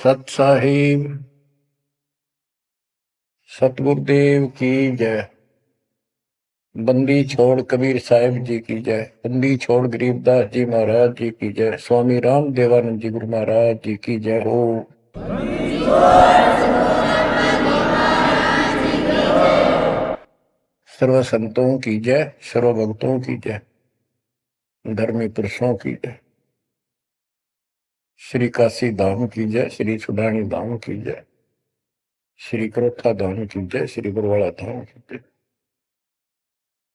सत साहिब सतगुरुदेव की जय। बंदी छोड़ कबीर साहिब जी की जय। बंदी छोड़ गरीबदास जी महाराज जी की जय। स्वामी राम देवानंद जी गुरु महाराज जी की जय हो। सर्व संतों की जय, सर्व भक्तों की जय, धर्मी पुरुषों की जय। श्री काशी धाम की जय, श्री सुडानी धाम की जय, श्री करोथा धाम की जय, श्री बरवाड़ा धाम की जय।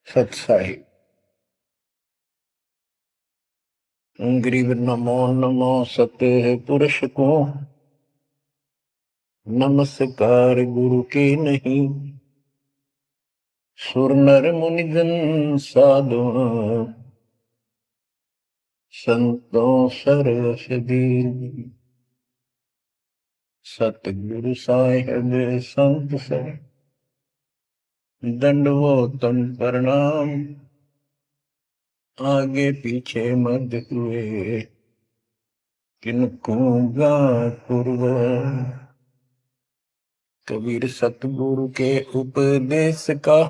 सत साहिब गरीब नमो नमो सत्य पुरुष को, नमस्कार गुरु के नहीं। सुर नर मुनिजन साधु, संतों सरस दीन। सतगुरु साहिब संत सब, दंडवतन प्रणाम। आगे पीछे मत हुए, किनको पूर्व। कबीर सतगुरु के उपदेश का,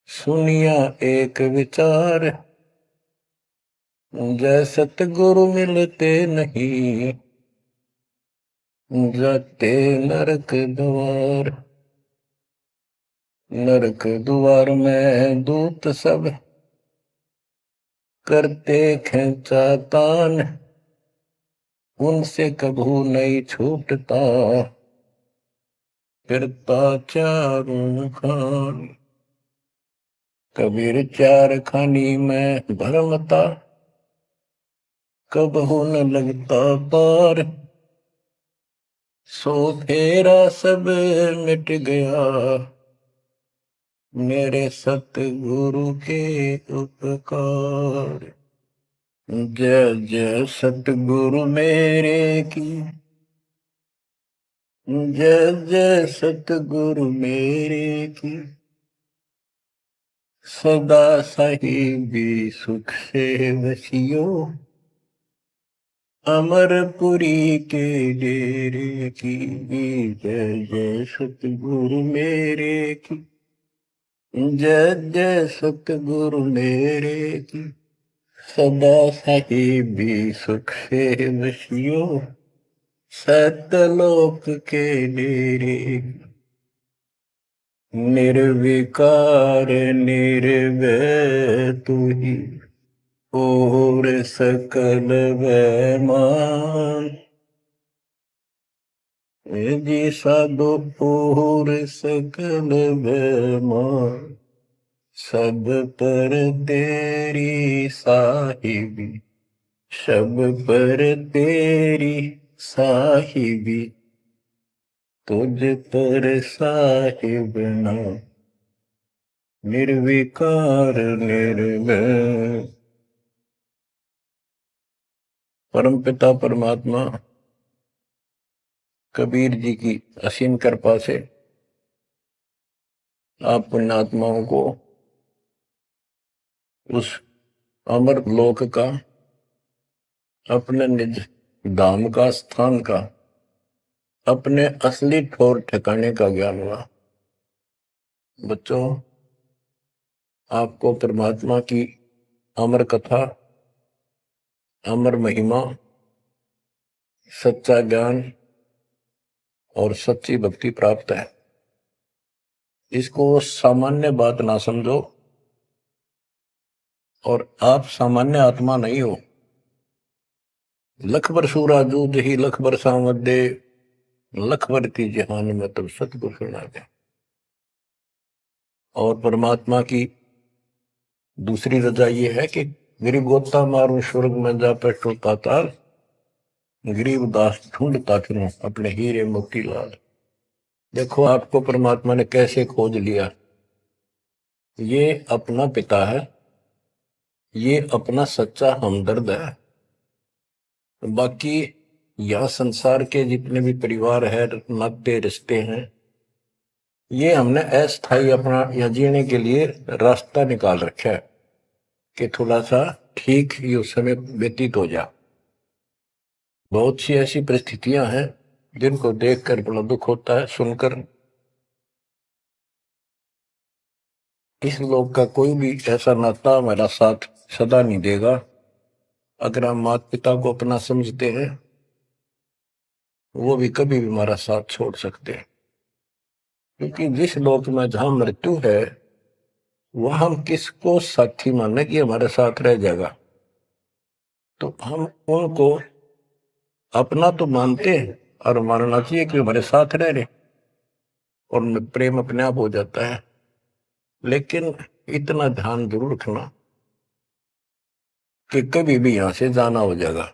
सुनिया एक विचार। जय सतगुरु मिलते नहीं, जाते नरक द्वार। नरक द्वार में दूत सब, करते खेचा तान। उनसे कभू नहीं छूटता, फिरता चारों खान। कबीर चार खानी में भरमता, कबहू न लगता पार। सो फेरा सब मिट गया, मेरे सतगुरु के उपकार। जय जय सतगुरु मेरे की, जय जय सतगुरु मेरे की। सदा साहिबी सुख से वसियो, अमरपुरी के डेरे की। जय जय सतगुरु मेरे की, जय जय सतगुरु मेरे की। सदा साहिबी सुख से वसियो, सतलोक के डेरे। निर्विकार निर्भय तू ही, और सकल बैमान। जी साधो और सकल बैमान। सब पर तेरी साहिबी, सब पर तेरी साहिबी। तुझ पर साहिब ना, निर्विकार निर्भय। परम पिता परमात्मा कबीर जी की असीम कृपा से आप पुण्यात्माओं को उस अमर लोक का, अपने निज धाम का, स्थान का, अपने असली ठौर ठिकाने का ज्ञान हुआ। बच्चों, आपको परमात्मा की अमर कथा, अमर महिमा, सच्चा ज्ञान और सच्ची भक्ति प्राप्त है। इसको सामान्य बात ना समझो, और आप सामान्य आत्मा नहीं हो। लख बर सूरा जूझ ही लख बर सावत दे, लख बर की जहान में तब सतगुरु सुना दे। और परमात्मा की दूसरी रजा ये है कि गरीब गोता मारू स्वर्ग में जा पेटो पाताल। गरीब दास ढूंढता फिरूं अपने हीरे मोती लाल। देखो आपको परमात्मा ने कैसे खोज लिया। ये अपना पिता है, ये अपना सच्चा हमदर्द है। बाकी यह संसार के जितने भी परिवार है, नाते रिश्ते हैं, ये हमने अस्थायी अपना या जीने के लिए रास्ता निकाल रखा है कि थोड़ा सा ठीक ये समय व्यतीत हो जा। बहुत सी ऐसी परिस्थितियां हैं जिनको देखकर बड़ा दुख होता है सुनकर। इस लोक का कोई भी ऐसा नाता हमारा साथ सदा नहीं देगा। अगर हम माता पिता को अपना समझते हैं, वो भी कभी भी हमारा साथ छोड़ सकते हैं। क्योंकि जिस लोक में जहां मृत्यु है, वह हम किसको साथी माने कि हमारे साथ रह जाएगा। तो हम उनको अपना तो मानते हैं और मानना चाहिए कि हमारे साथ रह रहे, और प्रेम अपने आप हो जाता है। लेकिन इतना ध्यान जरूर रखना कि कभी भी यहां से जाना हो जाएगा।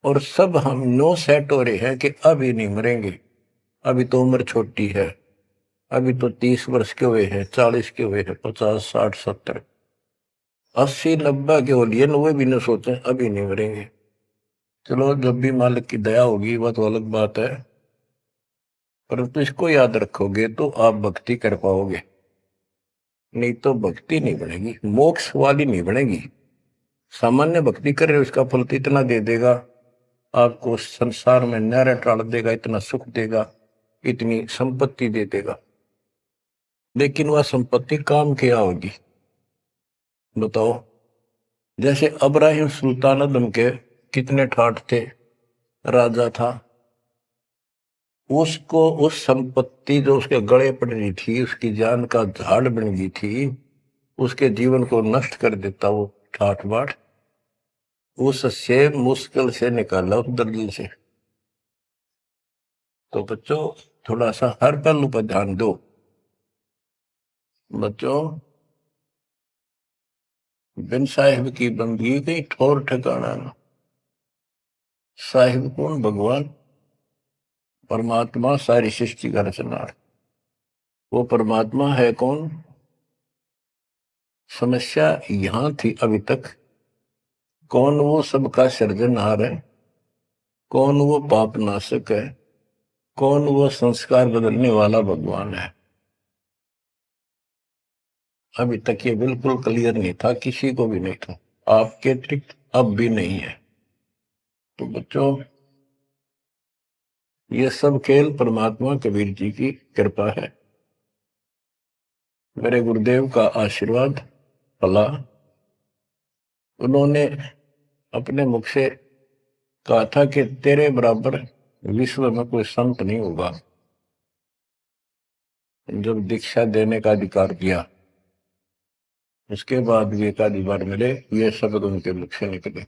और सब हम नो सेट हो रहे हैं कि अभी नहीं मरेंगे, अभी तो उम्र छोटी है, अभी तो 30 वर्ष के हुए हैं, 40 के हुए हैं, 50, 60, 70, 80, 90 के हो लिए, वे भी न सोचे अभी नहीं मरेंगे। चलो, जब भी मालिक की दया होगी वह तो अलग बात है, परंतु इसको याद रखोगे तो आप भक्ति कर पाओगे। नहीं तो भक्ति नहीं बनेगी, मोक्ष वाली नहीं बनेगी। सामान्य भक्ति कर रहे हो, इसका फल तो इतना दे देगा, आपको संसार में न्यारा टाल देगा, इतना सुख देगा, इतनी संपत्ति दे देगा। लेकिन वह संपत्ति काम क्या होगी बताओ। जैसे अब्राहिम सुल्तान अदम के कितने ठाठ थे, राजा था, उसको उस संपत्ति जो उसके गले पड़ रही थी, उसकी जान का झाड़ बन गई थी, उसके जीवन को नष्ट कर देता वो ठाठ बाट, उससे मुश्किल से निकाला उस दर्द से। तो बच्चों, थोड़ा सा हर पहलू पर ध्यान दो। बच्चों, बिन साहिब की बंदगी कहीं ठोर ठिकाना ना। साहिब कौन? भगवान परमात्मा, सारी सृष्टि का रचनार। वो परमात्मा है कौन? समस्या यहां थी अभी तक, कौन वो सबका सृजनहार है, कौन वो पाप नाशक है, कौन वो संस्कार बदलने वाला भगवान है। अभी तक ये बिल्कुल क्लियर नहीं था, किसी को भी नहीं था, आपके अतिरिक्त अब भी नहीं है। तो बच्चों, ये सब खेल परमात्मा कबीर जी की कृपा है, मेरे गुरुदेव का आशीर्वाद फला। उन्होंने अपने मुख से कहा था कि तेरे बराबर विश्व में कोई संत नहीं होगा। जब दीक्षा देने का अधिकार दिया, उसके बाद भी एक आधी बार मिले, ये शब्द उनके मुख से निकले।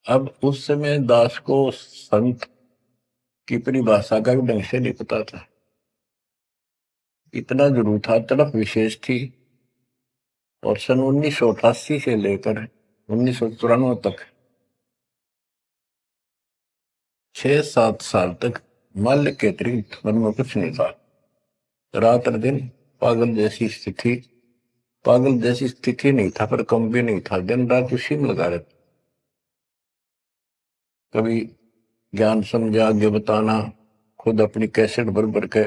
अब उस समय दास को संत की परिभाषा का भी ढंग से नहीं पता था, इतना जरूर था, तड़प विशेष थी। और सन 1988 से लेकर 1994 तक 6-7 साल तक माल्य के अतिरिक्त मन में कुछ नहीं था। रात और दिन पागल जैसी स्थिति, पागल जैसी स्थिति नहीं था पर कम भी नहीं था, दिन रात उसी में लगा रहता। कभी ज्ञान समझा आगे बताना, खुद अपनी कैसेट भर भर के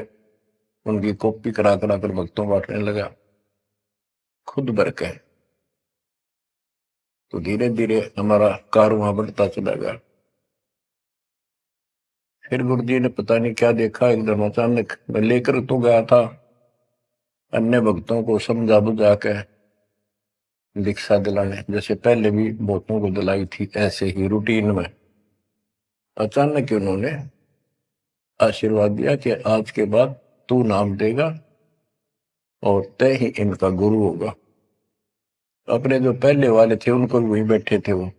उनकी कॉपी करा करा कर भक्तों बांटने लगा, खुद भर के। तो धीरे धीरे हमारा कारवां बढ़ता चला गया। फिर गुरु जी ने पता नहीं क्या देखा, एकदम अचानक मैं लेकर तो गया था, अन्य भक्तों को समझा बुझा के दीक्षा दिलाने, जैसे पहले भी बहुतों को दिलाई थी, ऐसे ही रूटीन में। अचानक ही उन्होंने आशीर्वाद दिया कि आज के बाद तू नाम देगा और तय ही इनका गुरु होगा। अपने जो पहले वाले थे उनको भी वहीं बैठे थे, वो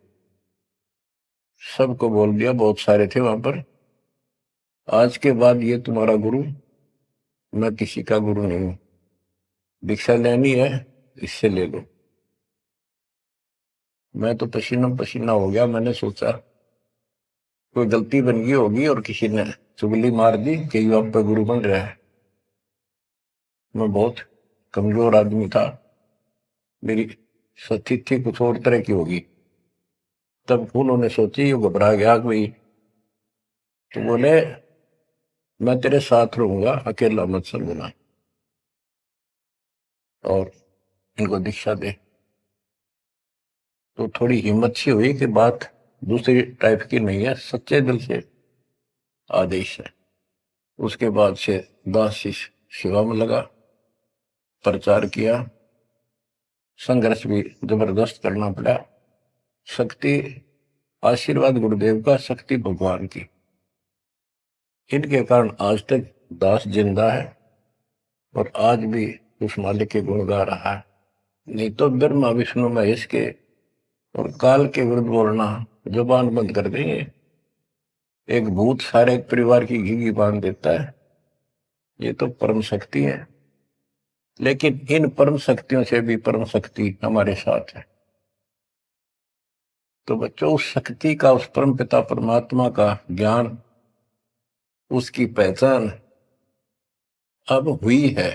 सबको बोल दिया, बहुत सारे थे वहां पर, आज के बाद ये तुम्हारा गुरु, मैं किसी का गुरु नहीं हूं, दीक्षा लेनी है इससे ले लो। मैं तो पसीना पसीना हो गया, मैंने सोचा कोई गलती बन गई होगी और किसी ने चुगली मार दी कि ये आप पे गुरु बन रहा है। मैं बहुत कमजोर आदमी था, मेरी स्थिति कुछ और तरह की होगी। तब उन्होंने सोची, ये घबरा गया कोई, तो बोले मैं तेरे साथ रहूंगा, अकेला मत समझना, और इनको दीक्षा दे। तो थोड़ी हिम्मत सी हुई कि बात दूसरी टाइप की नहीं है, सच्चे दिल से आदेश है। उसके बाद से दास शिष्य सेवा में लगा, प्रचार किया, संघर्ष भी जबरदस्त करना पड़ा। शक्ति आशीर्वाद गुरुदेव का, शक्ति भगवान की, इनके कारण आज तक दास जिंदा है और आज भी उस मालिक के गुण गा रहा है। नहीं तो ब्रह्मा विष्णु महेश के और काल के विरुद्ध बोलना जुबान बंद कर देंगे। एक भूत सारे परिवार की घी बांध देता है, ये तो परम शक्ति है। लेकिन इन परम शक्तियों से भी परम शक्ति हमारे साथ है। तो बच्चों, उस शक्ति का, उस परम पिता परमात्मा का ज्ञान, उसकी पहचान अब हुई है।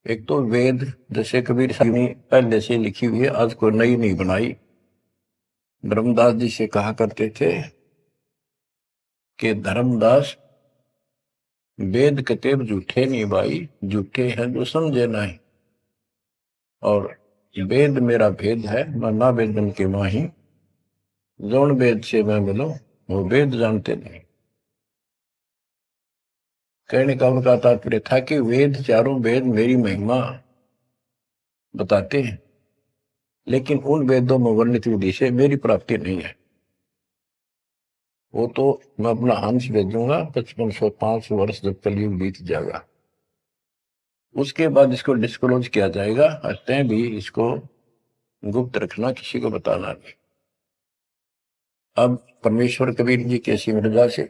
एक तो वेद, जैसे कबीर साहब ने पहले से लिखी हुई है, आज कोई नई नहीं बनाई। धर्मदास जी से कहा करते थे कि धर्मदास, वेद कतेब झूठे नहीं भाई, झूठे हैं जो समझे नहीं। और वेद मेरा भेद है, मैं ना वेदन के माही, जौन वेद से मैं मिलो वो वेद जानते नहीं। कहने का उनका तात्पर्य था कि वेद, चारों वेद मेरी महिमा बताते हैं, लेकिन उन वेदों में वर्णित विधि से मेरी प्राप्ति नहीं है। वो तो मैं अपना अंश भेजूंगा 5505 वर्ष जब कलयुग बीत जाएगा, उसके बाद इसको डिस्क्लोज किया जाएगा। तय भी इसको गुप्त रखना, किसी को बताना नहीं। अब परमेश्वर कबीर जी के सिमरजा से,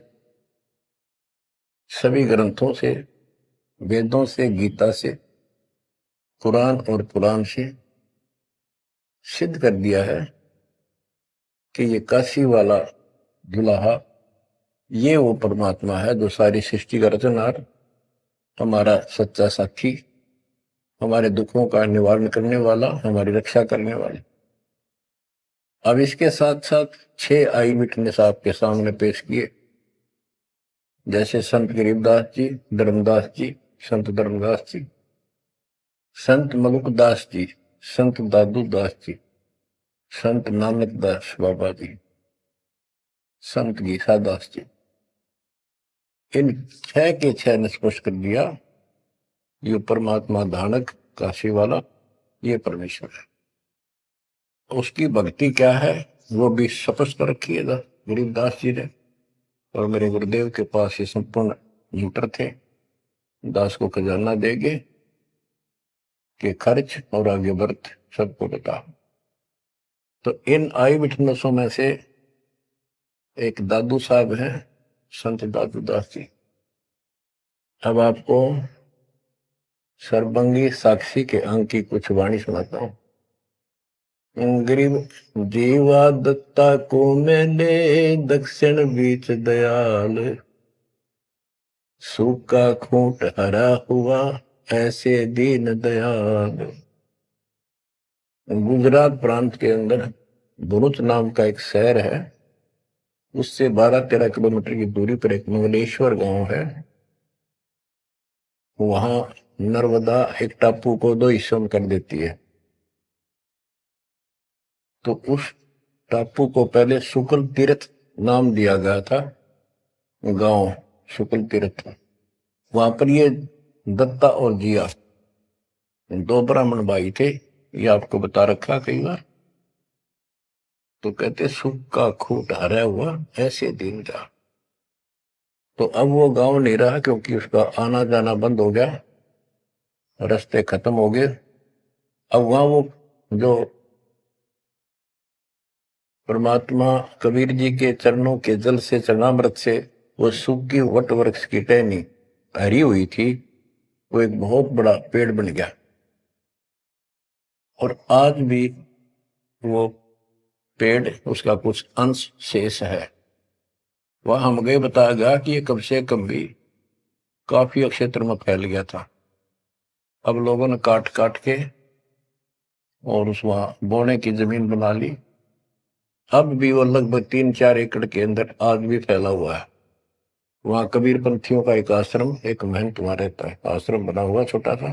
सभी ग्रंथों से, वेदों से, गीता से, कुरान और पुराण से सिद्ध कर दिया है कि ये काशी वाला दुल्हा, ये वो परमात्मा है जो सारी सृष्टि का रचनहार, हमारा सच्चा साथी, हमारे दुखों का निवारण करने वाला, हमारी रक्षा करने वाला। अब इसके साथ साथ 6 आई विटनेस आपके सामने पेश किए, जैसे संत गरीबदास जी, धर्मदास जी, संत धर्मदास जी, संत मलुकदास जी, संत दादू दास जी, संत नानक दास बाबा जी, संत गीसा दास जी। इन 6 के 6 ने स्पष्ट कर दिया, ये परमात्मा धानक काशी वाला, ये परमेश्वर है। उसकी भक्ति क्या है वो भी स्पष्ट रखी है गरीबदास जी ने। और मेरे गुरुदेव के पास ये संपूर्ण मीटर थे, दास को खजाना देंगे कि खर्च और आगे बढ़ सबको बता। तो इन आई विटनेसों में से एक दादू साहब हैं, संत दादू दास जी। अब आपको सर्वंगी साक्षी के अंग की कुछ वाणी सुनाता हूं। गरीब जीवा दत्ता को मैंने दक्षिण बीच दयाल, सूखा खूंट हरा हुआ ऐसे दीन दयाल। गुजरात प्रांत के अंदर भरूच नाम का एक शहर है, उससे 12-13 किलोमीटर की दूरी पर एक मंगलेश्वर गांव है। वहां नर्मदा एक टापू को 2 हिस्सों में कर देती है। तो उस टापू को पहले शुक्ल तीर्थ नाम दिया गया था, गांव शुक्ल तीर्थ। वहां पर ये दत्ता और जिया 2 ब्राह्मण भाई थे, ये आपको बता रखा कई बार। तो कहते सुख का खूट हरा हुआ ऐसे दिन का। तो अब वो गांव नहीं रहा, क्योंकि उसका आना जाना बंद हो गया, रास्ते खत्म हो गए। अब वहां वो जो परमात्मा कबीर जी के चरणों के जल से, चरणामृत से वो सूखी वट वृक्ष की टहनी हरी हुई थी, वो एक बहुत बड़ा पेड़ बन गया। और आज भी वो पेड़, उसका कुछ अंश शेष है। वह हम गए, बताया गया कि ये कब से कब भी काफी क्षेत्र में फैल गया था। अब लोगों ने काट काट के और उस वहां बोने की जमीन बना ली। अब भी वो लगभग 3-4 एकड़ के अंदर आज भी फैला हुआ है। वहां कबीर पंथियों का एक आश्रम, एक महंत वहां रहता है, आश्रम बना हुआ छोटा सा।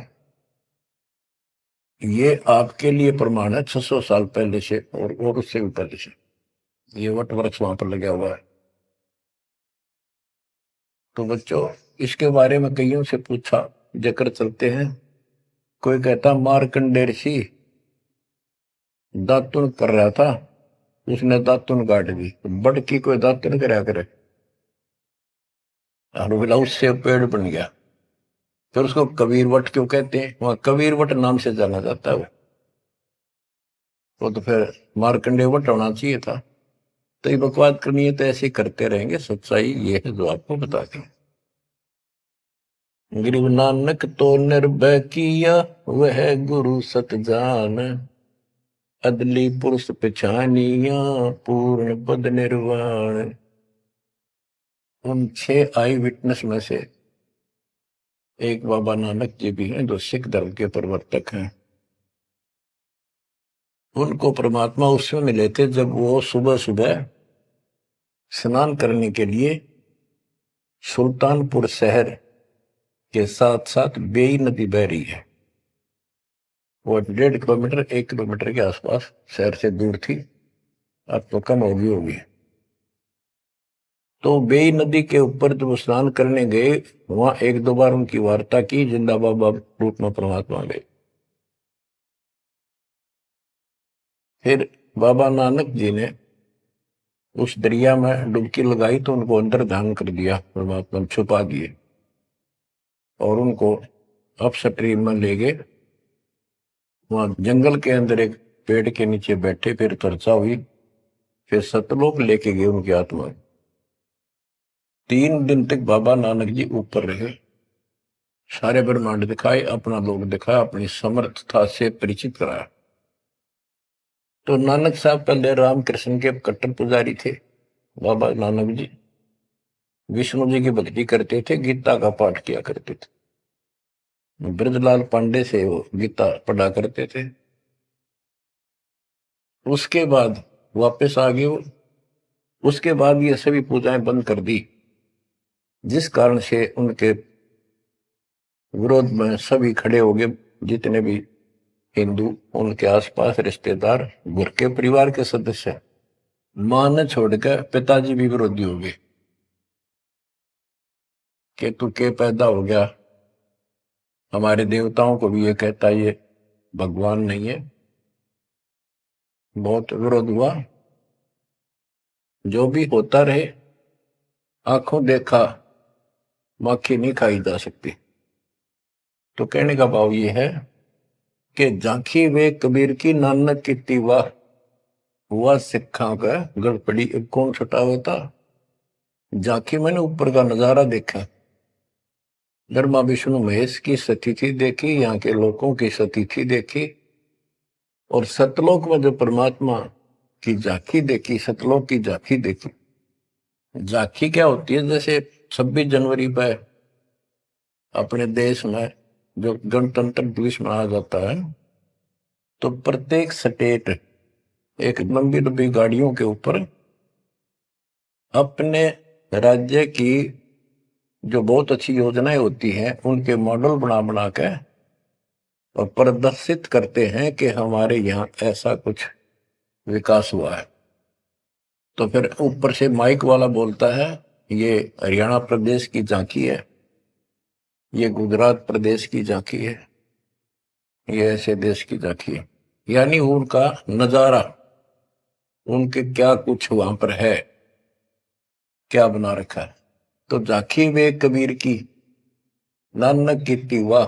ये आपके लिए प्रमाण है 600 साल पहले से और उससे भी पहले से ये वट वृक्ष वहां पर लगा हुआ है। तो बच्चों इसके बारे में कईयों से पूछा, जकर चलते हैं। कोई कहता मार्कंडेय ऋषि दातुन कर रहा था, उसने दातुन काट दी। बड़ की कोई दातुन कराया करे, और बोला उससे पेड़ बन गया। फिर उसको कबीर वट क्यों कहते हैं? वहां कबीर वट नाम से जाना जाता है वो तो फिर मार्कंडेय वट होना चाहिए था। तो ये बकवाद करनी है तो ऐसे करते रहेंगे, सच्चाई ये है जो आपको बता दी। गरीब नानक तो निर्भय किया, वह गुरु सत जान, अदली पुरुष पिछानिया, पूर्ण पद निर्वाण। उन 6 आई विटनेस में से एक बाबा नानक जी भी हैं, जो सिख धर्म के प्रवर्तक हैं। उनको परमात्मा उस समय मिले थे जब वो सुबह सुबह स्नान करने के लिए सुल्तानपुर शहर के साथ साथ बेई नदी बह रही है, वो 1.5 किलोमीटर 1 किलोमीटर के आसपास शहर से दूर थी, अब तो कम होगी। तो बेई नदी के ऊपर जब स्नान करने गए, वहां 1-2 बार उनकी वार्ता की, जिंदा बाबा रूप में परमात्मा गए। फिर बाबा नानक जी ने उस दरिया में डुबकी लगाई तो उनको अंदर ध्यान कर दिया, परमात्मा छुपा दिए और उनको अपस्ट्रीम में ले गए। वहां जंगल के अंदर एक पेड़ के नीचे बैठे, फिर चर्चा हुई, फिर सतलोक लेके गए उनकी आत्मा। 3 दिन तक बाबा नानक जी ऊपर रहे, सारे ब्रह्मांड दिखाए, अपना लोक दिखाया, अपनी समर्थता से परिचित कराया। तो नानक साहब पहले रामकृष्ण के कट्टर पुजारी थे। बाबा नानक जी विष्णु जी की भक्ति करते थे, गीता का पाठ किया करते थे। ब्रजलाल पांडे से वो गीता पढ़ा करते थे। उसके बाद वापस आ गए वो। उसके बाद ये सभी पूजाएं बंद कर दी, जिस कारण से उनके विरोध में सभी खड़े हो गए, जितने भी हिंदू, उनके आसपास रिश्तेदार, घर के परिवार के सदस्य। मां ने छोड़कर पिताजी भी विरोधी हो गए कि तू के पैदा हो गया, हमारे देवताओं को भी ये कहता ये भगवान नहीं है। बहुत विरोध हुआ, जो भी होता रहे, आंखों देखा माखी नहीं खाई जा सकती। तो कहने का भाव ये है कि झांकी वे कबीर की नानक की वाह, हुआ सिखा का गड़पड़ी कौन छुटावा था। झांकी मैंने ऊपर का नजारा देखा, ब्रह्मा विष्णु महेश की स्थिति देखी, यहाँ के लोगों की स्थिति देखी, और सतलोक में जो परमात्मा की झांकी देखी, सतलोक की झांकी देखी। झांकी क्या होती है? जैसे 26 जनवरी पर अपने देश में जो गणतंत्र दिवस मनाया जाता है, तो प्रत्येक स्टेट एक लंबी लंबी गाड़ियों के ऊपर अपने राज्य की जो बहुत अच्छी योजनाएं होती हैं, उनके मॉडल बना बना के और प्रदर्शित करते हैं कि हमारे यहाँ ऐसा कुछ विकास हुआ है। तो फिर ऊपर से माइक वाला बोलता है ये हरियाणा प्रदेश की झांकी है, ये गुजरात प्रदेश की झांकी है, ये ऐसे देश की झांकी है। यानी उनका नजारा, उनके क्या कुछ वहां पर है, क्या बना रखा है। तो झांकी वे कबीर की नानक की वाह,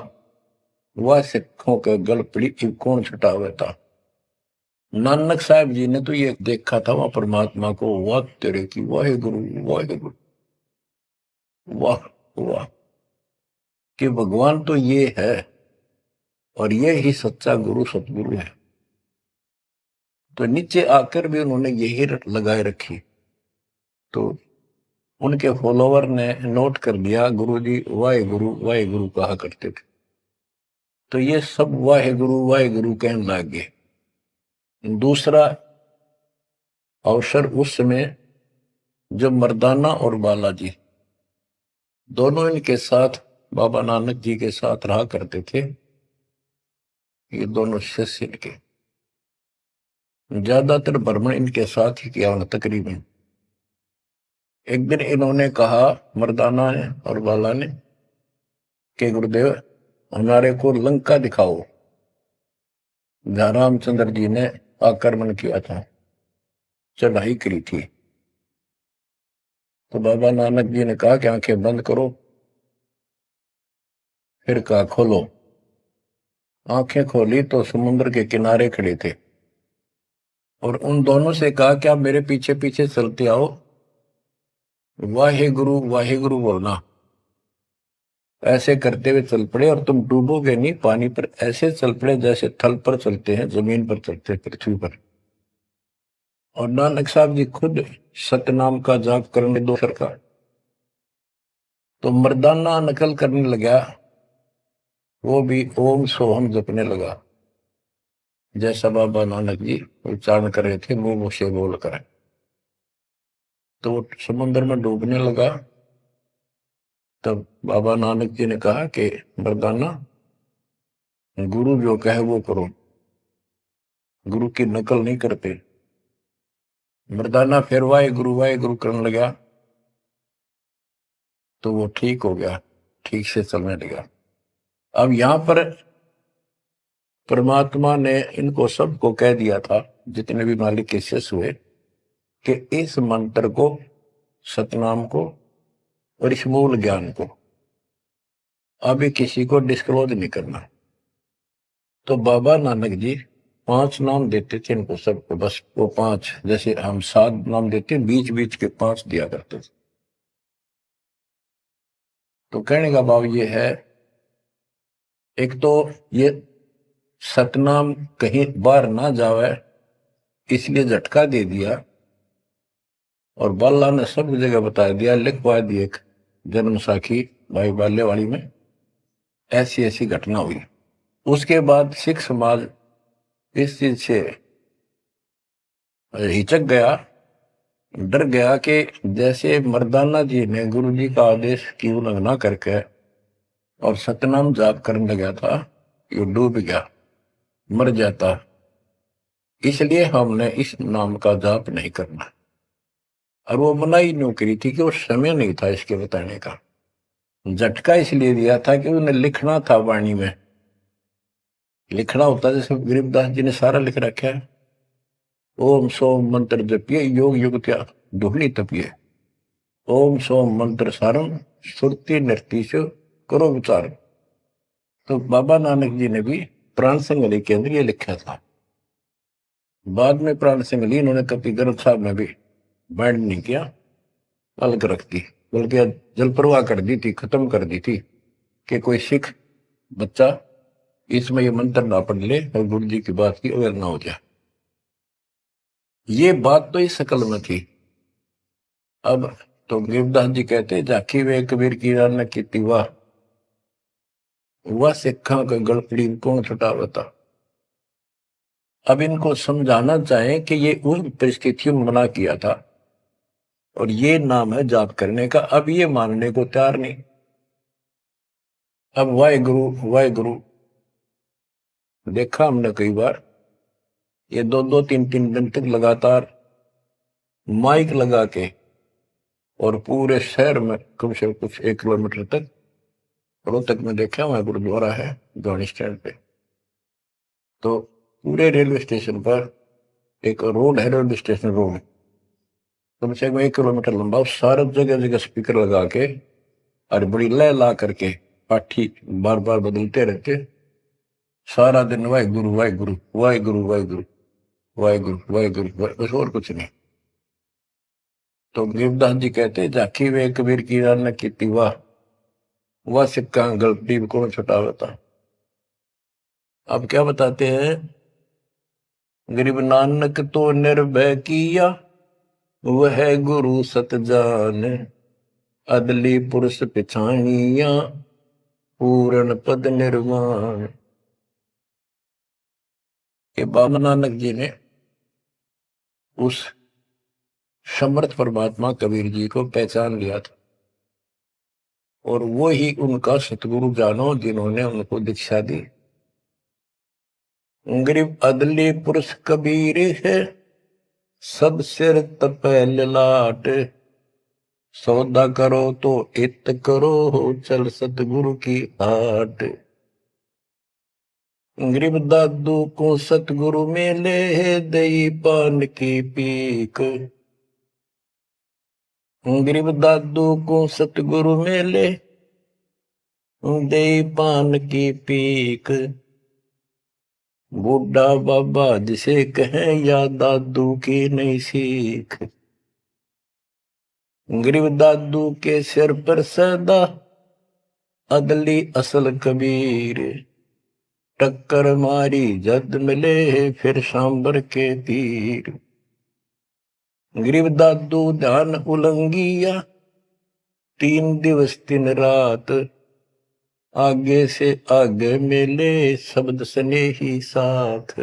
वह सिखों के गल पड़ी कौन छुटा हुआ था। नानक साहब जी ने तो ये देखा था वहां परमात्मा को, वाह तेरे की वाहे गुरु वाहे गुरु, वाह वाह, कि भगवान तो ये है और ये ही सच्चा गुरु सतगुरु है। तो नीचे आकर भी उन्होंने यही रट लगाए रखी। तो उनके फॉलोवर ने नोट कर लिया, गुरु जी वाहे गुरु कहा करते थे। तो ये सब वाहे गुरु कहने लग गए। दूसरा अवसर उस समय जब मर्दाना और बालाजी दोनों इनके साथ बाबा नानक जी के साथ रहा करते थे, ये दोनों शिष्य इनके, ज्यादातर भ्रमण इनके साथ ही किया उन्होंने तकरीबन। एक दिन इन्होंने कहा, मर्दाना ने और बाला ने, कि गुरुदेव हमारे को लंका दिखाओ, जहां रामचंद्र जी ने आक्रमण किया था, चढ़ाई करी थी। तो बाबा नानक जी ने कहा कि आंखें बंद करो, फिर कहा खोलो। आंखें खोली तो समुद्र के किनारे खड़े थे, और उन दोनों से कहा कि आप मेरे पीछे पीछे चलते आओ, वाहे गुरु बोलना। ऐसे करते हुए चल पड़े, और तुम डूबोगे नहीं पानी पर, ऐसे चल पड़े जैसे थल पर चलते हैं, जमीन पर चलते हैं, पृथ्वी पर। और नानक साहब जी खुद सतनाम का जाप करने दो सरकार, तो मर्दाना नकल करने लगा, वो भी ओम सोहम जपने लगा, जैसा बाबा नानक जी उच्चारण कर रहे थे मुंह से बोल कर। तो वो समुद्र में डूबने लगा। तब बाबा नानक जी ने कहा कि मर्दाना, गुरु जो कहे वो करो, गुरु की नकल नहीं करते। मर्दाना फिर वाहे गुरु करने लगा, तो वो ठीक हो गया, ठीक से चलने लगा। अब यहां पर परमात्मा ने इनको सबको कह दिया था, जितने भी मालिक के शिष्य हुए, कि इस मंत्र को, सतनाम को और इस मूल ज्ञान को अभी किसी को डिस्क्लोज नहीं करना। तो बाबा नानक जी 5 नाम देते थे इनको सबको, बस वो 5, जैसे हम 7 नाम देते, बीच बीच के 5 दिया करते थे। तो कहने का भाव ये है, एक तो ये सतनाम कहीं बाहर ना जावे, इसलिए झटका दे दिया, और बाला ने सब जगह बता दिया, लिखवा दी एक जन्म साखी भाई बाल्यवाड़ी में, ऐसी ऐसी घटना हुई। उसके बाद सिख समाज इस चीज से हिचक गया, डर गया कि जैसे मर्दाना जी ने गुरु जी का आदेश की उल्लंघना करके और सतनाम जाप करने लगा था, ये डूब गया, मर जाता, इसलिए हमने इस नाम का जाप नहीं करना। और वो मनाही नहीं करी थी कि वो समय नहीं था इसके बताने का। झटका इसलिए दिया था कि उन्हें लिखना था, वाणी में लिखना होता, जैसे गरीबदास जी ने सारा लिख रखा है, ओम सोम मंत्र जपिए, योग युग त्या ढूंढनी तपिए, ओम सोम मंत्र सारम, सुरती नृत्य से करो विचार। तो बाबा नानक जी ने भी प्राण संगली के अंदर ये लिखा था। बाद में प्राण संगली इन्होंने कभी ग्रंथ साहब में भी बैंड नहीं किया, अलग रख दी, बल्कि जल प्रवाह कर दी थी, खत्म कर दी थी, कि कोई सिख बच्चा इसमें ये मंत्र ना पढ़ ले और गुरु जी की बात की अवेयर ना हो जाए। ये बात तो इस शकल में थी। अब तो गरीबदास जी कहते, झाकी वे कबीर की रान की वाह, वह सिखा का गड़पड़ी कौन छुटावता। अब इनको समझाना चाहें कि ये उस परिस्थितियों में मना किया था, और ये नाम है जाप करने का, अब ये मानने को तैयार नहीं। अब वाहे गुरु देखा हमने कई बार, ये 2-2 3-3 दिन तक लगातार माइक लगा के, और पूरे शहर में कम से कम कुछ 1 किलोमीटर तक, रोहतक में देखा, वहां गुरुद्वारा है गाड़ी स्टैंड पे, तो पूरे रेलवे स्टेशन पर एक रोड है, रेलवे स्टेशन रोड कम से कम 1 किलोमीटर लंबा, सारे जगह जगह स्पीकर लगा के और बड़ी लय ला करके पाठी बार बार बदलते रहते, सारा दिन वाहे गुरु वाहे गुरु वाहे गुरु वाहे गुरु वाहे गुरु वाहे गुरु, बस और कुछ नहीं। तो गरीबदास जी कहते, झाकी वे कबीर की रान की वाह, वह सिक्का गलती कौन छुटावता। अब क्या बताते हैं, गरीब नानक तो निर्भय किया, वह गुरु सत जान, अदली पुरुष पिछाणिया, पूर्ण पद निर्वाण। के बाबा नानक जी ने उस समर्थ परमात्मा कबीर जी को पहचान लिया था, और वो ही उनका सतगुरु जानो, जिन्होंने उनको दीक्षा दी। गरीब अदली पुरुष कबीर है, सब सिर तपे ललाट। सौदा करो तो इत करो, चल सतगुरु की आट। गरीब दादू को सतगुरु मेले, दई पान की पीक। गरीब दादू को सतगुरु मेले, दई पान की पीक। बूढ़ा बाबा जिसे कहें, या दादू की नई सीख। गरीब दादू के सिर पर सदा, अदली असल कबीर। टक्कर मारी जद मिले, फिर सांबर के तीर। गरीब दादू ध्यान उलंगिया, 3 दिवस 3 रात। आगे से आगे मिले, शब्द सने ही साथ।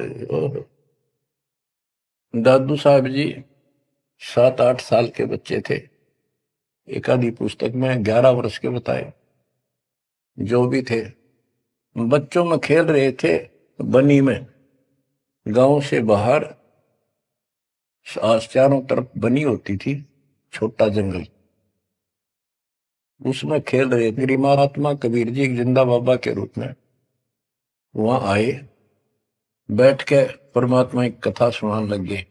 दादू साहब जी 7-8 साल के बच्चे थे। एक आधी पुस्तक में 11 वर्ष के बताए। जो भी थे, बच्चों में खेल रहे थे बनी में। गांव से बाहर चारों तरफ बनी होती थी, छोटा जंगल, उसमें खेल रहे थे। मेरी महात्मा कबीर जी जिंदा बाबा के रूप में वहां आए, बैठ के परमात्मा की कथा सुनाने लग गए।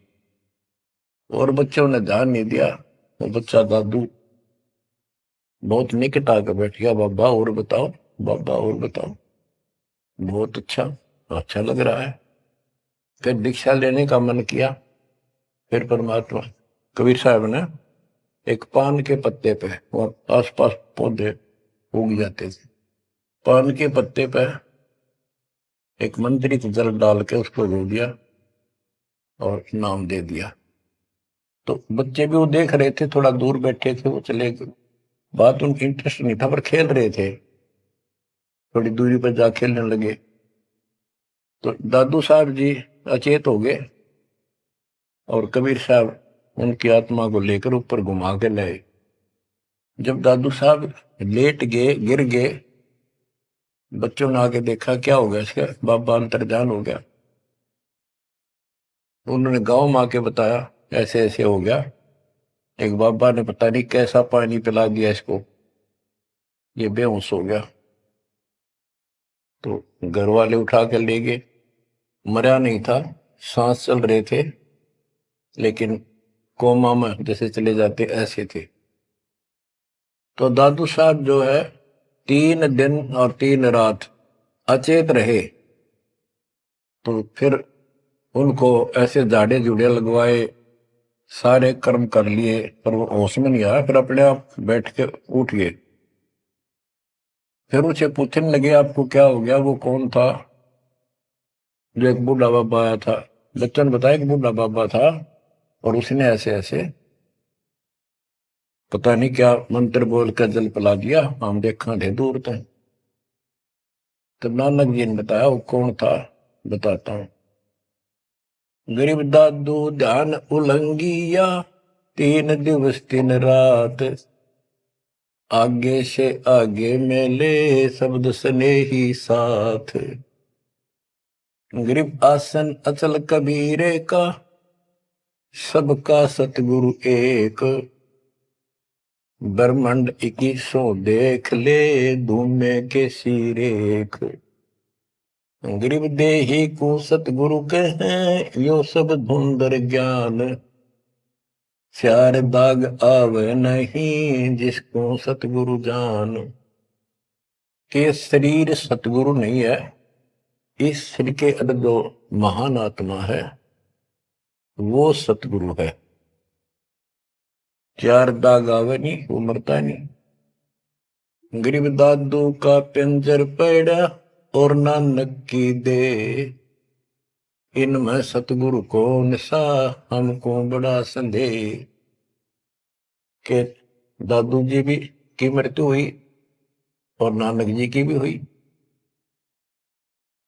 और बच्चों ने ध्यान नहीं दिया। वो बच्चा दादू बहुत निकट आकर बैठ गया। बाबा और बताओ, बाबा और बताओ। बहुत अच्छा, अच्छा लग रहा है। फिर दीक्षा लेने का मन किया। फिर परमात्मा कबीर साहब ने एक पान के पत्ते पे, और आसपास पौधे उग जाते थे, पान के पत्ते पे एक मंत्रित जल डाल के उसको धो दिया और नाम दे दिया। तो बच्चे भी वो देख रहे थे, थोड़ा दूर बैठे थे, वो चले गए। बात उनकी इंटरेस्ट नहीं था, पर खेल रहे थे। थोड़ी दूरी पर जा खेलने लगे तो दादू साहब जी अचेत हो गए और कबीर साहब उनकी आत्मा को लेकर ऊपर घुमा के लाए। जब दादू साहब लेट गए, गिर गए, बच्चों ने आके देखा क्या हो गया इसका, बाबा अंतर्जान हो गया। उन्होंने गांव में आके बताया ऐसे ऐसे हो गया। एक बाबा ने पता नहीं कैसा पानी पिला दिया इसको, ये बेहोश हो गया। तो घर वाले उठा कर ले गए। मरा नहीं था, सांस चल रहे थे, लेकिन कोमा में जैसे चले जाते ऐसे थे। तो दादू साहब जो है 3 दिन और 3 रात अचेत रहे। तो फिर उनको ऐसे झाड़े जुड़े लगवाए, सारे कर्म कर लिए, पर वो होश में नहीं आया। फिर अपने आप बैठ के उठ गए। फिर उसे पूछने लगे आपको क्या हो गया। वो कौन था? जो एक बूढ़ा बाबा आया था। बच्चों ने बताया कि बूढ़ा बाबा था और उसने ऐसे ऐसे पता नहीं क्या मंत्र बोल कर जल पिला दिया, हम देखा थे दूर थे। तो नानक जी ने बताया वो कौन था, बताता हूं। गरीब दादू ध्यान उलंगिया, 3 दिवस 3 रात। आगे से आगे मेले, शब्द सने ही साथ। गरीब आसन अचल कबीरे का, सबका सतगुरु एक। ब्रह्मांड 2100 देख ले, धूमे के सिरेख। गरीब देही को सतगुरु कहें, यो सब धुंधर ज्ञान। स्यार दाग आवे नहीं, जिसको सतगुरु जान। के शरीर सतगुरु नहीं है, इस शरीर के अंदर जो महान आत्मा है वो सतगुरु है। 4 दाग आवे नहीं, वो मरता नहीं। गरीब दादू का पिंजर पड़ा, और नानक की दे। इनमें सतगुरु को निशा, हमको बड़ा संदेह। के दादू जी भी की मृत्यु हुई और नानक जी की भी हुई।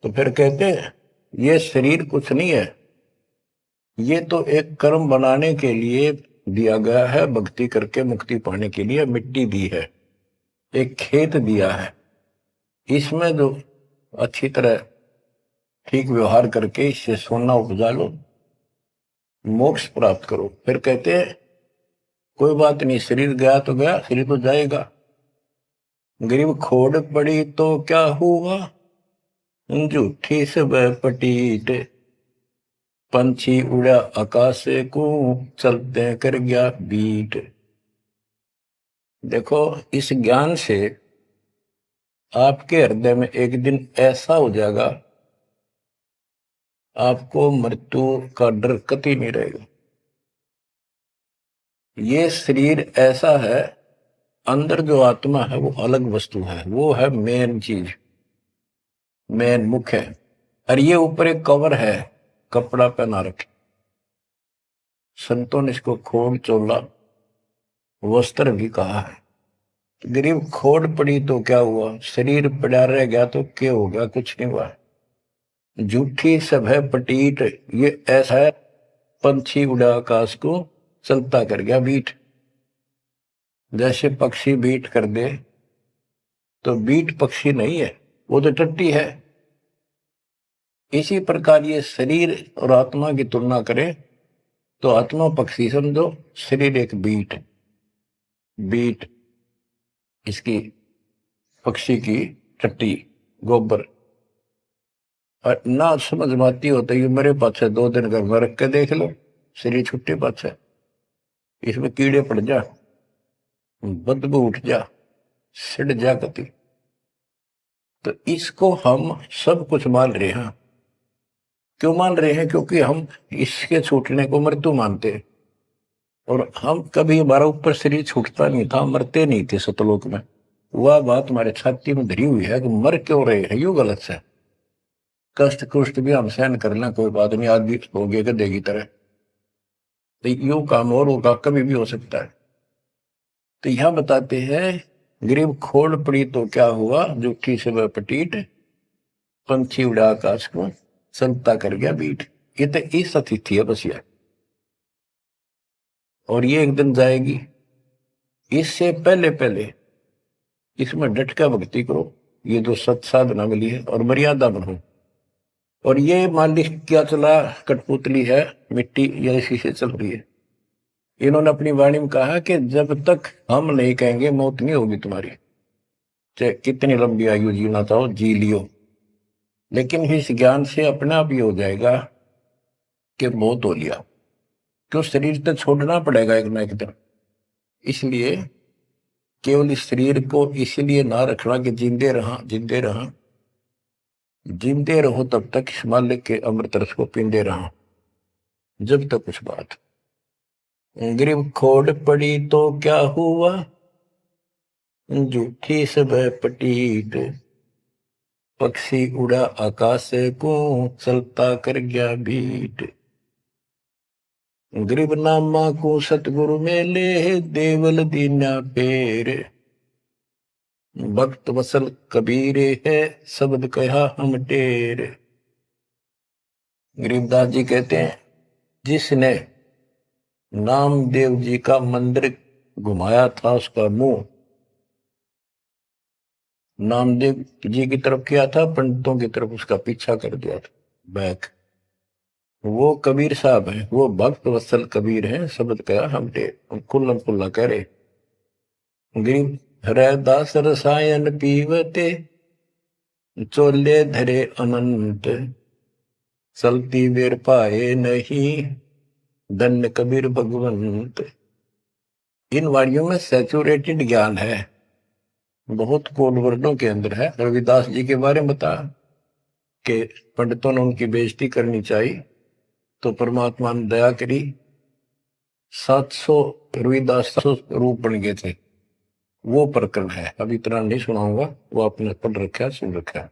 तो फिर कहते हैं ये शरीर कुछ नहीं है, ये तो एक कर्म बनाने के लिए दिया गया है, भक्ति करके मुक्ति पाने के लिए मिट्टी दी है, एक खेत दिया है। इसमें जो अच्छी तरह ठीक व्यवहार करके इससे सोना उपजा लो, मोक्ष प्राप्त करो। फिर कहते हैं कोई बात नहीं, शरीर गया तो गया, शरीर तो जाएगा। गरीब खोड़ पड़ी तो क्या हुआ, झूठी सब पटीट, पंछी उड़ा आकाश को, चलते कर गया बीट। देखो, इस ज्ञान से आपके हृदय में एक दिन ऐसा हो जाएगा, आपको मृत्यु का डर कतई नहीं रहेगा। ये शरीर ऐसा है, अंदर जो आत्मा है वो अलग वस्तु है, वो है मेन चीज, मेन मुख्य है। और ये ऊपर एक कवर है, कपड़ा पहना रखे। संतों ने इसको खोड़ चोला वस्त्र भी कहा है। गरीब खोड़ पड़ी तो क्या हुआ, शरीर पड़ा रह गया तो क्या हो गया, कुछ नहीं हुआ। झूठी सब है पटीट, ये ऐसा है पंछी उड़ा आकाश को, चलता कर गया बीट। जैसे पक्षी बीट कर दे तो बीट पक्षी नहीं है, वो तो टट्टी है। इसी प्रकार ये शरीर और आत्मा की तुलना करें तो आत्मा पक्षी समझो, शरीर एक बीट, बीट इसकी पक्षी की टट्टी, गोबर। और ना समझ में आती हो तो ये मेरे पास 2 दिन घर में रख के देख लो, शरीर छुट्टी पास है, इसमें कीड़े पड़ जा, बदबू उठ जा, सिड़ जा कति। तो इसको हम सब कुछ मान रहे हैं। क्यों मान रहे हैं, क्योंकि हम इसके छूटने को मृत्यु मानते हैं। और हम कभी, हमारा ऊपर शरीर छूटता नहीं था, मरते नहीं थे सतलोक में। वह बात हमारे छाती में धरी हुई है कि मर क्यों रहे हैं, यू गलत है। कष्ट कुष्ट भी हम सहन कर लें, कोई बात नहीं, आदमी हो गए गधे की तरह, तो यूं काम और होगा, कभी भी हो सकता है। तो यह बताते हैं गरीब खोड़ पड़ी तो क्या हुआ, जूठी से वह पटीट, पंछी उड़ा आकाश को, चलता कर गया बीट। ये तो इस अतिथि है बस ये, और ये एक दिन जाएगी। इससे पहले पहले इसमें डट कर भक्ति करो, ये जो सत साधना मिली है, और मर्यादा बनो। और ये मालिक क्या चला, कठपुतली है, मिट्टी या इसी से चल रही है। इन्होंने अपनी वाणी में कहा कि जब तक हम नहीं कहेंगे मौत नहीं होगी तुम्हारी, चाहे कितनी लंबी आयु जीना चाहो जी लियो। लेकिन इस ज्ञान से अपने आप ही हो जाएगा कि मौत हो लिया, क्यों शरीर तो छोड़ना पड़ेगा एक ना एक दिन। इसलिए केवल इस शरीर को इसलिए ना रखना कि जिंदे रहा, जिंदे रहा, जिंदे रहो तब तक इस मालिक के अमृत रस को पींदे रहा, जब तक कुछ बात। गरीब खोड़ पड़ी तो क्या हुआ, झूठी सब पटीट, पक्षी उड़ा आकाश को, चलता कर गया बीट। गरीब नामा को सतगुरु मेले, देवल दीना पेर, भक्त वसल कबीरे है, शब्द कहा हम टेर। गरीबदास जी कहते हैं जिसने नामदेव जी का मंदिर घुमाया था उसका मुंह नामदेव जी की तरफ किया था, पंडितों की तरफ उसका पीछा कर दिया था, बैक। वो कबीर साहब हैं, वो भक्त वत्सल कबीर हैं, शब्द कहा हम खुल्लम खुल्ला कह रहे। गरीब हरदास रसायन पीवते, चोले धरे अनंत, चलती बेर पाए नहीं, धन्य कबीर भगवंत। इन वाणियों में सैचुरेटेड ज्ञान है, बहुत कोड वर्डों के अंदर है। रविदास जी के बारे में बता कि पंडितों ने उनकी बेइज्जती करनी चाहिए तो परमात्मा ने दया करी, 700 रविदास रूप बन गए थे। वो प्रकरण है, अब इतना नहीं सुनाऊंगा, वो आपने पढ़ रखा है, सुन रखा है।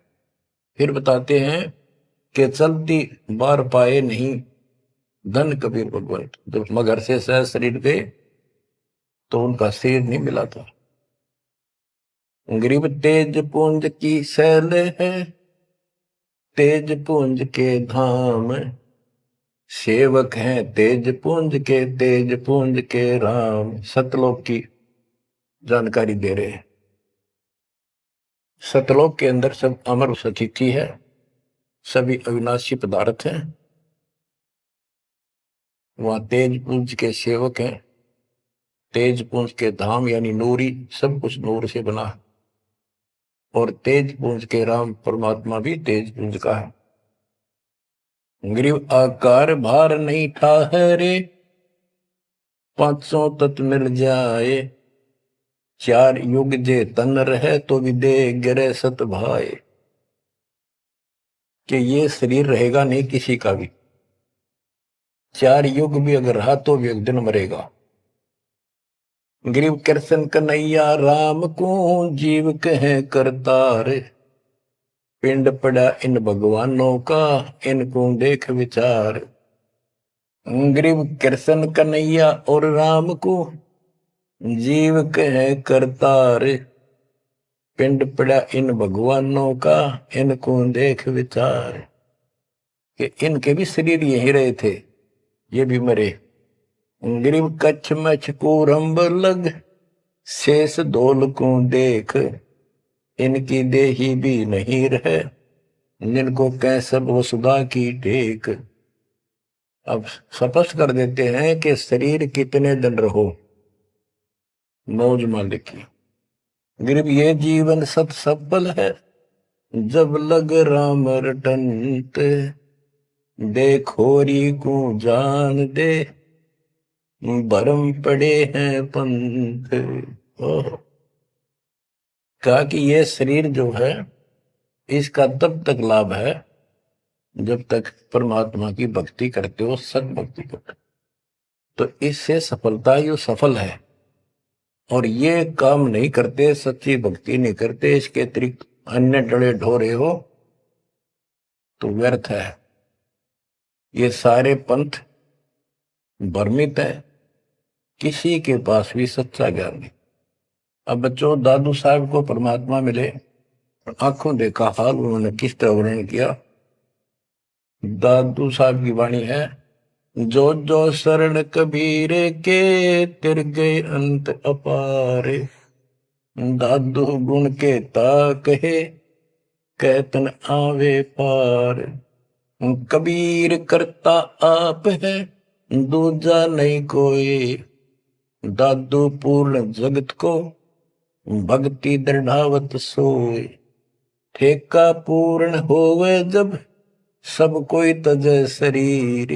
फिर बताते हैं कि चलती बार पाए नहीं, धन कबीर भगवंत। जब मगर से सह शरीर गए तो उनका शरीर नहीं मिला था। गरीब तेज पुंज की शैल है, तेज पुंज के धाम, सेवक हैं तेज पुंज के, तेज पुंज के राम। सतलोक की जानकारी दे रहे हैं। सतलोक के अंदर सब अमर सतिथि है, सभी अविनाशी पदार्थ हैं। वहां तेज पुंज के सेवक हैं, तेज पुंज के धाम यानी नूरी, सब कुछ नूर से बना है। और तेज पुंज के राम परमात्मा भी तेज पुंज का है। ग्रीव आकार भार नहीं ठहरे, 500 तत्व मिल जाए, 4 युग जे तन रहे तो विदे गिरे सत भाए। कि ये शरीर रहेगा नहीं किसी का भी, 4 युग भी अगर रहा तो भी एक दिन मरेगा। ग्रीव कृष्ण कन्हैया राम को जीव कहे करतार, पिंड पड़ा इन भगवानों का इनको देख विचार। ग्रीव कृष्ण कन्हैया और राम को जीव कहे करतार, पिंड पड़ा इन भगवानों का इनको देख विचार। कि इनके भी शरीर यही रहे थे, ये भी मरे। ग्रीव कच्छ मछ को रंब लग, शेष धोल को देख, इनकी देही भी नहीं रहे, जिनको कह सब वसुधा की टेक। अब स्पष्ट कर देते हैं कि शरीर कितने दिन रहो, मौज मालिक की। ग्रीव ये जीवन सत सफल है, जब लग राम रटंत, देखोरी को जान दे, भरम पड़े हैं पंथ। कहा कि ये शरीर जो है इसका तब तक लाभ है जब तक परमात्मा की भक्ति करते हो, सत भक्ति करते हो, तो इससे सफलता यो सफल है। और ये काम नहीं करते, सच्ची भक्ति नहीं करते, इसके अतिरिक्त अन्य डले ढोरे हो तो व्यर्थ है। ये सारे पंथ भ्रमित है, किसी के पास भी सच्चा ज्ञान नहीं। अब बच्चों, दादू साहब को परमात्मा मिले, आंखों देखा हाल उन्होंने किस तरह वर्णन किया। दादू साहब की वाणी है, जो जो शरण कबीर के, तिर गए अंत अपारे, दादू गुण के ता कहे, कहतन आवे पार। कबीर करता आप है, दूजा नहीं कोई, दादू पूर्ण जगत को, भक्ति दृढ़ावत सोए। ठेका पूर्ण होवे जब, सब कोई तजे शरीर,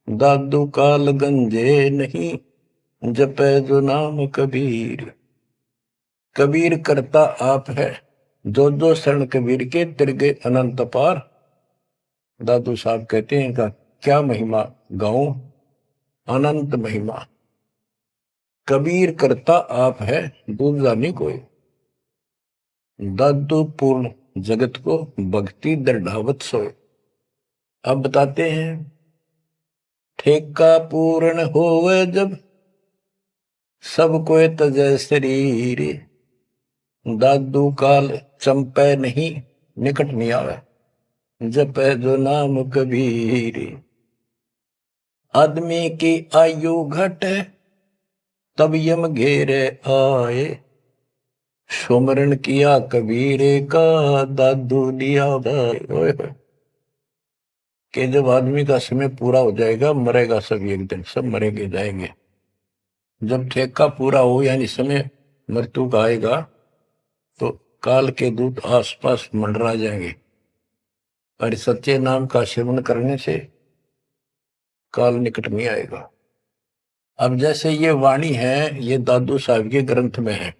दादू काल गंजे नहीं, जपे जो नाम कबीर। कबीर करता आप है, जो जो शरण कबीर के तिर गए अनंत पार। दादू साहब कहते हैं इनका क्या महिमा गाऊं, अनंत महिमा। कबीर करता आप है, दूसरा नहीं कोई, दादू पूर्ण जगत को, भक्ति दृढ़ावत सोए। अब बताते हैं, ठेका पूर्ण होवे जब, सब कोई तजय शरीर, दादू काल चंपे नहीं, निकट नहीं आवे, जपे जो नाम कबीर। आदमी की आयु घटे, तब यम घेरे आए, सुमरण किया कबीरे का, दादू दिया भाई। कि जब आदमी का समय पूरा हो जाएगा, मरेगा सब एक दिन, सब मरेंगे जाएंगे। जब ठेका पूरा हो यानी समय मृत्यु का आएगा, तो काल के दूत आसपास मंडरा जाएंगे। और सच्चे नाम का सेवन करने से काल निकट नहीं आएगा। अब जैसे ये वाणी है, ये दादू साहब के ग्रंथ में है,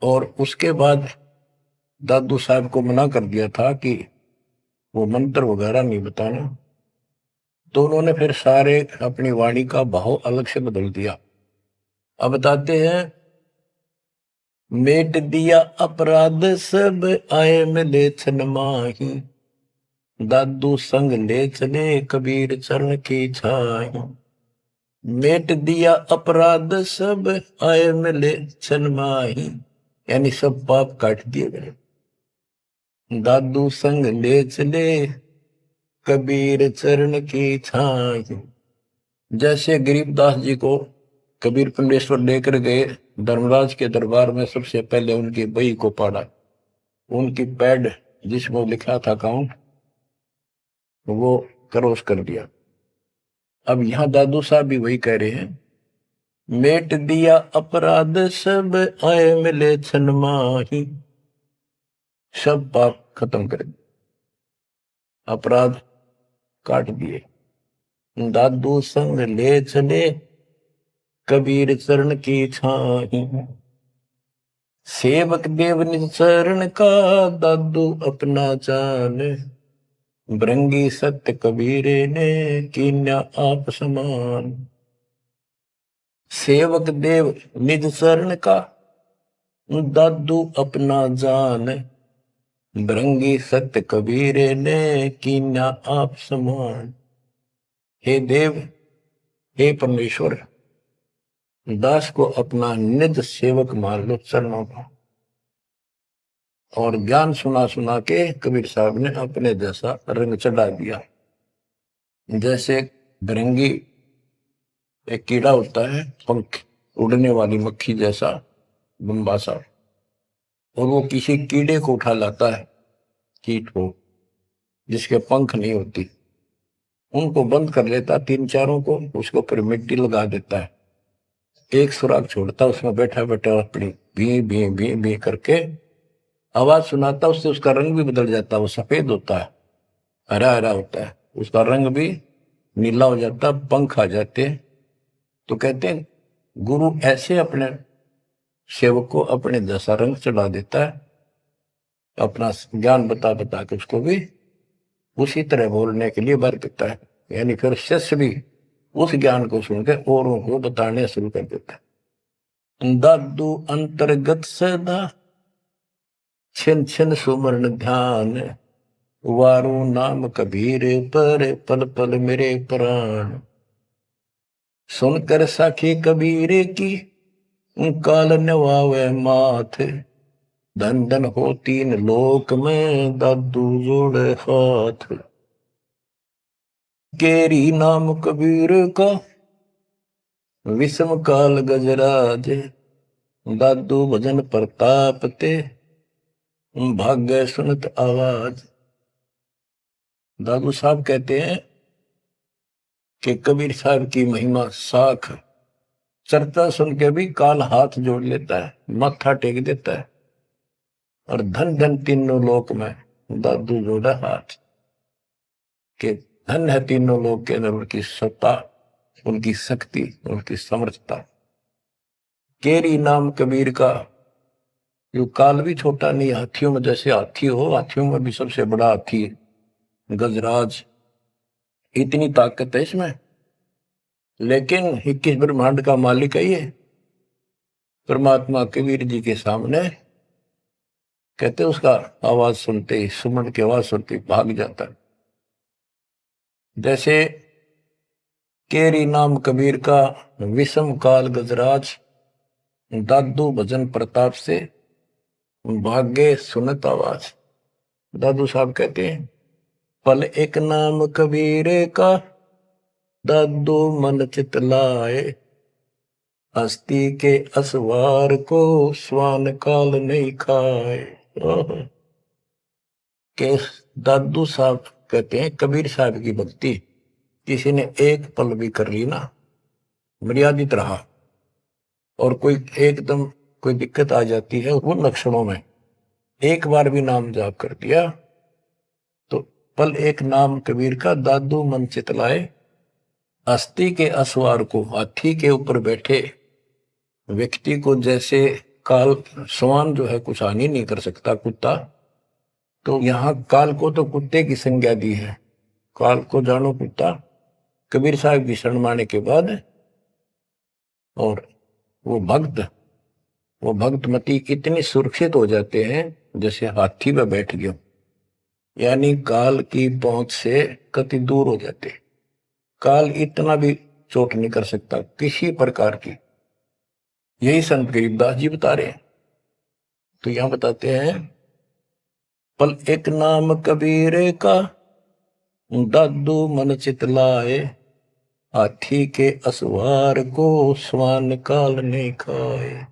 और उसके बाद दादू साहब को मना कर दिया था कि वो मंत्र वगैरह नहीं बताना, तो उन्होंने फिर सारे अपनी वाणी का भाव अलग से बदल दिया। अब बताते हैं, मेट दिया अपराध सब, आए मिले छन माही, दादू संग ले चले कबीर चरण की छाई। मेट दिया अपराध सब, आए मिले छन माही, यानी सब पाप काट दिए गए। दादू संग ले चले कबीर चरण की छाई। जैसे गरीबदास जी को कबीर पंडेश्वर लेकर गए धर्मराज के दरबार में, सबसे पहले उनकी बही को पढ़ा, उनकी पैड जिसमें लिखा था काउंट, वो क्रॉस कर दिया। अब यहां दादू साहब भी वही कह रहे हैं, मेट दिया अपराध सब आए मिले छन माही, सब पाप खत्म कर दिए, अपराध काट दिए। दादू संग ले चले कबीर चरण की छाही, सेवक देव निज चरण का दादू अपना जान, भृंगी सत्य कबीरे ने कीन्या आप समान। सेवक देव निज चरण का दादू अपना जान, भृंगी सत्य कबीरे ने कीन्या आप समान। हे देव, हे परमेश्वर, दास को अपना निज सेवक मान लो चरणों का। और ज्ञान सुना सुना के कबीर साहब ने अपने जैसा रंग चढ़ा दिया। जैसे भृंगी एक कीड़ा होता है, पंख उड़ने वाली मक्खी जैसा बम्बासा, और वो किसी कीड़े को उठा लाता है, कीट को जिसके पंख नहीं होती, उनको बंद कर लेता, तीन चारों को, उसके ऊपर मिट्टी लगा देता है, एक सुराग छोड़ता, उसमें बैठा बैठा अपनी भी भी भी भी करके आवाज सुनाता, उससे उसका रंग भी बदल जाता, वो सफेद होता है, हरा हरा होता है, उसका रंग भी नीला हो जाता, पंख आ जाते। तो कहते हैं गुरु ऐसे अपने सेवक को अपने जैसा रंग चढ़ा देता है, अपना ज्ञान बता बता के उसको भी उसी तरह बोलने के लिए बर देता है। यानी फिर शिष्य भी उस ज्ञान को सुनकर औरों को बताने शुरू कर देता है। दादू अंतर्गत सदा छिन छिन सुमरण ध्यान, वारू नाम कबीर पर पल पल मेरे प्राण। सुनकर साखी कबीर की काल नवावे माथ, धन धन हो तीन लोक में दादू जोड़े हाथ। केरी नाम कबीर का विषम काल गजराज, दादू भजन प्रताप ते भाग्य सुनत आवाज। दादू साहब कहते हैं कि कबीर साहब की महिमा साख, चर्चा सुन के भी काल हाथ जोड़ लेता है, माथा टेक देता है, और धन धन तीनों लोक में दादू जोड़ा हाथ। के धन है तीनों लोक के अंदर उनकी सत्ता, उनकी शक्ति, उनकी समर्थता। केरी नाम कबीर का, यो काल भी छोटा नहीं, हाथियों में जैसे हाथी हो, हाथियों में भी सबसे बड़ा हाथी है गजराज, इतनी ताकत है इसमें। लेकिन 21 ब्रह्मांड का मालिक है ये परमात्मा, कबीर जी के सामने कहते उसका आवाज सुनते ही, सुमन की आवाज सुनते ही भाग जाता है। जैसे केरी नाम कबीर का विषम काल गजराज, दादू भजन प्रताप से भाग्य सुनत आवाज। दादू साहब कहते हैं पल एक नाम कबीर का, दादू मन चित लाए, हस्ती के असवार को स्वान काल नहीं खाए। के दादू साहब कहते हैं कबीर साहब की भक्ति किसी ने एक पल भी कर ली ना, मर्यादित रहा, और कोई एकदम कोई दिक्कत आ जाती है उन लक्षणों में, एक बार भी नाम जाप कर दिया तो पल एक नाम कबीर का, दादू मन चितलाए, अस्थि के असवार को, हाथी के ऊपर बैठे व्यक्ति को जैसे काल, स्वान जो है कुछ हानि नहीं कर सकता, कुत्ता, तो यहां काल को तो कुत्ते की संज्ञा दी है, काल को जानो कुत्ता। कबीर साहब की शरण माने के बाद और वो भक्तमती इतनी सुरक्षित हो जाते हैं जैसे हाथी में बैठ गया, यानी काल की पहुंच से कति दूर हो जाते। काल इतना भी चोट नहीं कर सकता किसी प्रकार की। यही संत गरीबदास जी बता रहे हैं। तो यहां बताते हैं पल एक नाम कबीर का, दादू मन चितलाए, हाथी के असवार को स्वान काल ने खाए।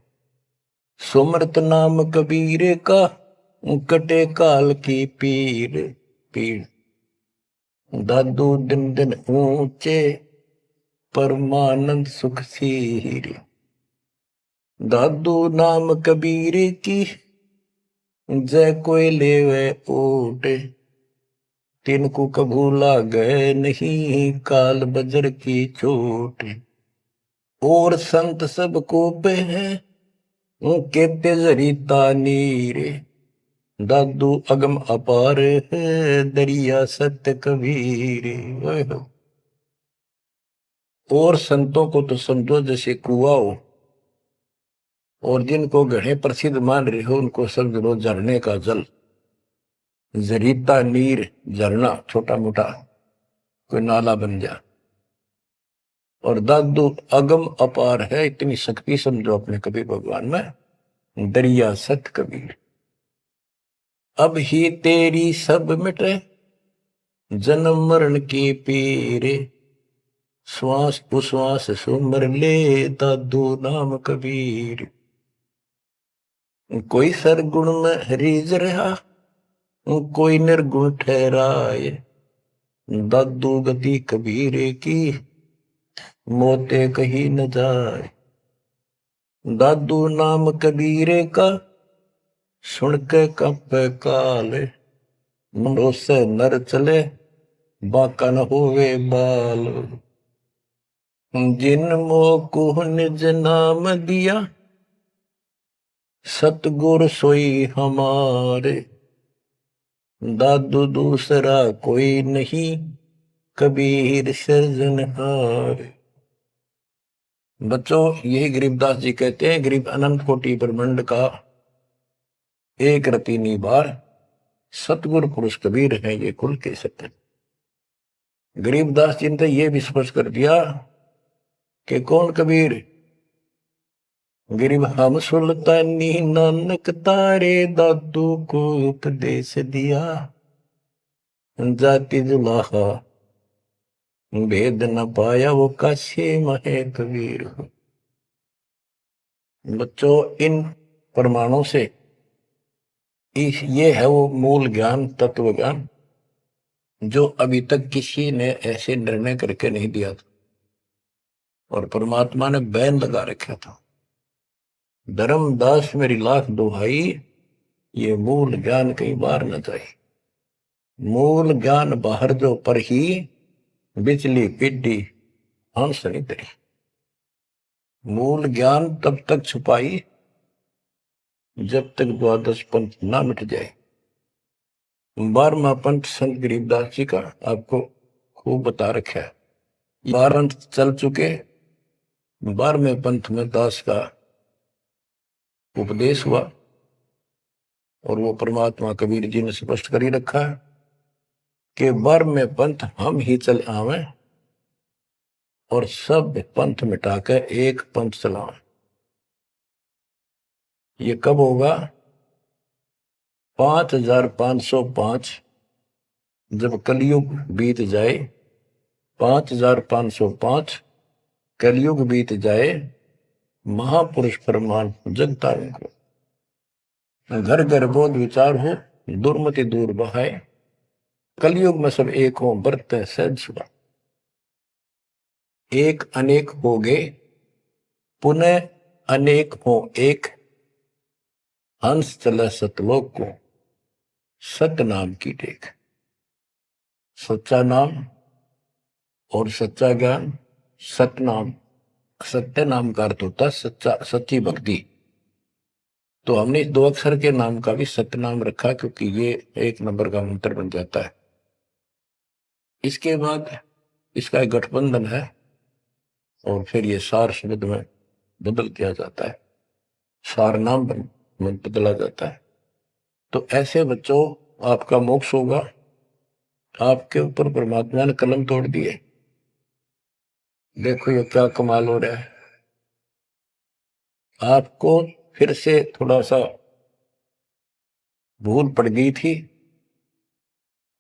सुमरत नाम कबीर का, कटे काल की पीर। दादू दिन दिन ऊंचे परमानंद सुख सीरे। दादू नाम कबीर की जय कोई लेवे ओटे। तिनको कभू लागे नहीं काल बजर की चोट। और संत सब को पे हैं उनके तेजरी तानीरे। दादू अगम अपार है दरिया सत्य कबीर। और संतों को तो समझो जैसे कुआं हो, और जिनको गढ़े प्रसिद्ध मान रहे हो उनको समझ लो झरने का जल। जरीता नीर झरना छोटा मोटा कोई नाला बन जा। और दादू अगम अपार है, इतनी शक्ति समझो अपने कबीर भगवान में। दरिया सत कबीर अब ही तेरी सब मिटे जन्म मरण के पीरे। श्वास उश्वास सुमर ले दादू नाम कबीर। कोई सरगुण में रीझ रहा कोई निर्गुण ठहराए। दादू गति कबीर की मोते कहीं न जाए। दादू नाम कबीर का सुन के कंपे काले। मुंडो से नर चले बाका न होवे बाल। जिन मोह निज नाम दिया सतगुर सोई हमारे। दादू दूसरा कोई नहीं कबीर सृजनहार। बच्चों यही गरीबदास जी कहते हैं, गरीब अनंत कोटि ब्रह्मांड का एक रति निबार सतगुरु पुरुष कबीर है ये खुल के सत्य। गरीबदास जी ने ये भी स्पष्ट कर दिया कि कौन कबीर। गरीब हम सुल्तानी नानक तारे दादू को उपदेश दिया। जाति जुलाहा भेद न पाया वो काशी महे कबीर। बच्चों इन प्रमाणों से ये है वो मूल ज्ञान तत्व ज्ञान जो अभी तक किसी ने ऐसे निर्णय करके नहीं दिया था और परमात्मा ने बैन लगा रखा था। धर्मदास मेरी लाख दुहाई ये मूल ज्ञान कई बार न जाए। मूल ज्ञान बाहर जो पर ही बिजली पिड्डी हंस नहीं तरी। मूल ज्ञान तब तक छुपाई जब तक द्वादश पंथ ना मिट जाए। 12वां पंथ संत गरीबदास जी का आपको खूब बता रखा है। 12 चल चुके, 12वें पंथ में दास का उपदेश हुआ और वो परमात्मा कबीर जी ने स्पष्ट कर ही रखा है कि 12वें पंथ हम ही चल आवे और सब पंथ मिटाकर एक पंथ चलावे। ये कब होगा? 5505 जब कलयुग बीत जाए। 5505 कलयुग बीत जाए। महापुरुष फरमान जग तारण को। घर घर बोध विचार हो दुर्मति दूर बहाए। कलयुग में सब एक हो बरते सहज सुबह। एक अनेक हो गए पुनः अनेक हो एक। हंस चला सतलोक को सत नाम की टेक। सच्चा नाम और सच्चा ज्ञान। सत नाम सत्य नाम का अर्थ होता सच्चा सच्ची भक्ति। तो हमने इस 2 अक्षर के नाम का भी सत्य नाम रखा क्योंकि ये 1 नंबर का मंत्र बन जाता है। इसके बाद इसका एक गठबंधन है और फिर ये सार शब्द में बदल दिया जाता है। सार नाम में बदला जाता है। तो ऐसे बच्चों आपका मोक्ष होगा। आपके ऊपर परमात्मा ने कलम तोड़ दिए। देखो ये क्या कमाल हो रहा है। आपको फिर से थोड़ा सा भूल पड़ गई थी।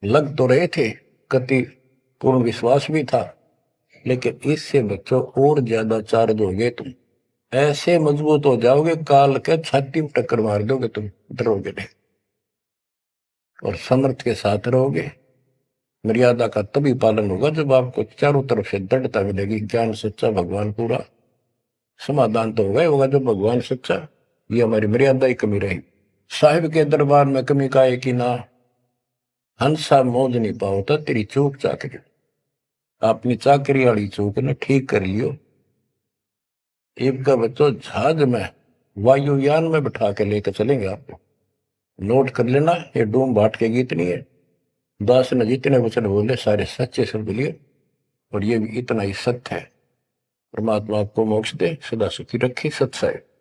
लग तो रहे थे, कति पूर्ण विश्वास भी था, लेकिन इससे बच्चों और ज्यादा चार्ज हो गए तुम। ऐसे मजबूत हो जाओगे काल के छाती में टक्कर मार दोगे तुम, डरोगे नहीं और समर्थ के साथ रहोगे। मर्यादा का तभी पालन होगा जब आपको चारों तरफ से दृढ़ता मिलेगी। ज्ञान सच्चा, भगवान पूरा, समाधान तो होगा ही होगा जब भगवान सच्चा। ये हमारी मर्यादा ही कमी रही। साहिब के दरबार में कमी का है कि ना, हंसा मौज नहीं पाओता तेरी चूक चाकरी, अपनी चाकरी वाली चूक ने ठीक कर लियो। एक का बच्चों जहाज में, वायुयान में बिठा के लेकर चलेंगे आपको। नोट कर लेना, ये डूम भाट के गीत नहीं है। दास ने जितने वचन बोले सारे सच्चे सुन लिए, और ये भी इतना ही सत्य है। परमात्मा आपको मोक्ष दे, सदा सुखी रखे। सत्य है।